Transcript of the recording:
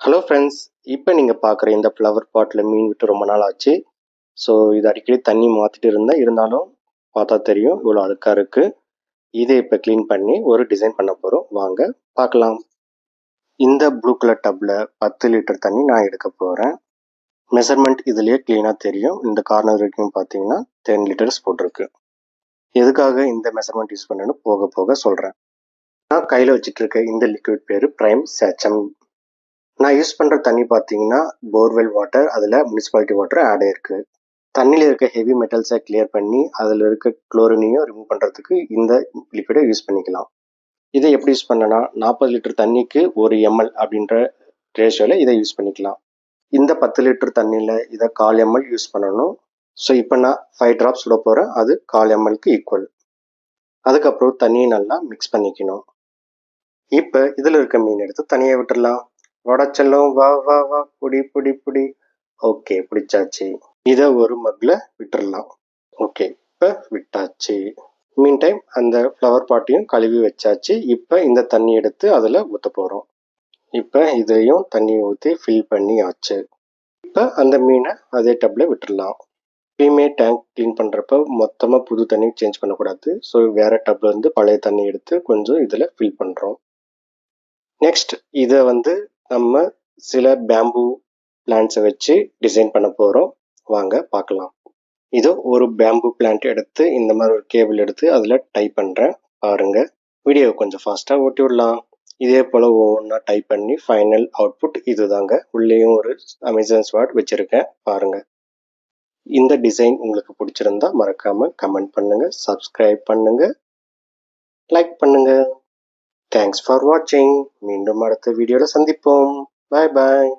Hello friends, இப்போ நீங்கள் பார்க்குற இந்த ஃப்ளவர் பாட்டில் மீன் விட்டு ரொம்ப நாள் ஆச்சு. ஸோ இது அடிக்கடி தண்ணி மாற்றிட்டு இருந்தாலும் பார்த்தா தெரியும் இவ்வளோ அழுக்காக இருக்குது. இதை இப்போ க்ளீன் பண்ணி ஒரு டிசைன் பண்ண போகிறோம். வாங்க பார்க்கலாம். இந்த ப்ளூ கலர் டப்பில் 10 லிட்டர் தண்ணி நான் எடுக்க போகிறேன். மெஷர்மெண்ட் இதுலேயே க்ளீனாக தெரியும். இந்த கார்னர் வரைக்கும் பார்த்தீங்கன்னா 10 லிட்டர்ஸ் போட்டிருக்கு. எதுக்காக இந்த மெஷர்மெண்ட் யூஸ் பண்ணணும்னு போக போக சொல்கிறேன். நான் கையில் வச்சுட்டு இருக்க இந்த லிக்விட் பேர் பிரைம் சேச்சம். நான் யூஸ் பண்ணுற தண்ணி பார்த்தீங்கன்னா போர்வெல் வாட்டர், அதில் முனிசிபாலிட்டி வாட்டர் ஆட் ஆயிருக்கு. தண்ணியில் இருக்க ஹெவி மெட்டல்ஸை கிளியர் பண்ணி அதில் இருக்க குளோரினையும் ரிமூவ் பண்ணுறதுக்கு இந்த லிக்விடை யூஸ் பண்ணிக்கலாம். இதை எப்படி யூஸ் பண்ணனா 40 லிட்டர் தண்ணிக்கு 1 ml அப்படின்ற ரேஷியோவில் இதை யூஸ் பண்ணிக்கலாம். இந்த 10 லிட்டர் தண்ணியில் இதை 1/4 ml யூஸ் பண்ணணும். ஸோ இப்போ நான் 5 ட்ராப்ஸ் விட போகிறேன். அது 1/4 mlக்கு ஈக்குவல். அதுக்கப்புறம் தண்ணியை நல்லா மிக்ஸ் பண்ணிக்கணும். இப்போ இதில் இருக்க மீன் எடுத்து தனியாக விட்டுடலாம். வடச்செல்லம் வா வா வா புடி புடி புடி. ஓகே, பிடிச்சாச்சு. இதை ஒரு மக்ல விட்டுடலாம். ஓகே, இப்போ விட்டாச்சு. மீன் டைம் அந்த ஃப்ளவர் பாட்டையும் கழுவி வச்சாச்சு. இப்போ இந்த தண்ணி எடுத்து அதில் ஊற்ற போகிறோம். இப்போ இதையும் தண்ணி ஊற்றி ஃபில் பண்ணி ஆச்சு. இப்போ அந்த மீனை அதே டப்பில் விட்டுடலாம். எப்பயுமே டேங்க் க்ளீன் பண்ணுறப்ப மொத்தமாக புது தண்ணி சேஞ்ச் பண்ணக்கூடாது. ஸோ வேறு டப்பில் இருந்து பழைய தண்ணி எடுத்து கொஞ்சம் இதில் ஃபில் பண்ணுறோம். நெக்ஸ்ட் இதை நம்ம சில பேம்பு பிளான்ட்ஸை வச்சு டிசைன் பண்ண போகிறோம். வாங்க பார்க்கலாம். இதோ ஒரு பேம்பு பிளான்ட் எடுத்து இந்த மாதிரி ஒரு கேபிள் எடுத்து அதில் டைப் பண்ணுறேன். பாருங்கள், வீடியோ கொஞ்சம் ஃபாஸ்ட்டாக ஓட்டி விடலாம். இதே போல் ஒவ்வொன்றா டைப் பண்ணி ஃபைனல் அவுட்புட் இது தாங்க. உள்ளேயும் ஒரு அமேசான் ஸ்வாட் வச்சுருக்கேன். பாருங்கள். இந்த டிசைன் உங்களுக்கு பிடிச்சிருந்தா மறக்காமல் கமெண்ட் பண்ணுங்கள், சப்ஸ்கிரைப் பண்ணுங்கள், லைக் பண்ணுங்கள். தேங்க்ஸ் ஃபார் வாட்சிங். மீண்டும் அடுத்த வீடியோவில் சந்திப்போம். பாய் பாய்.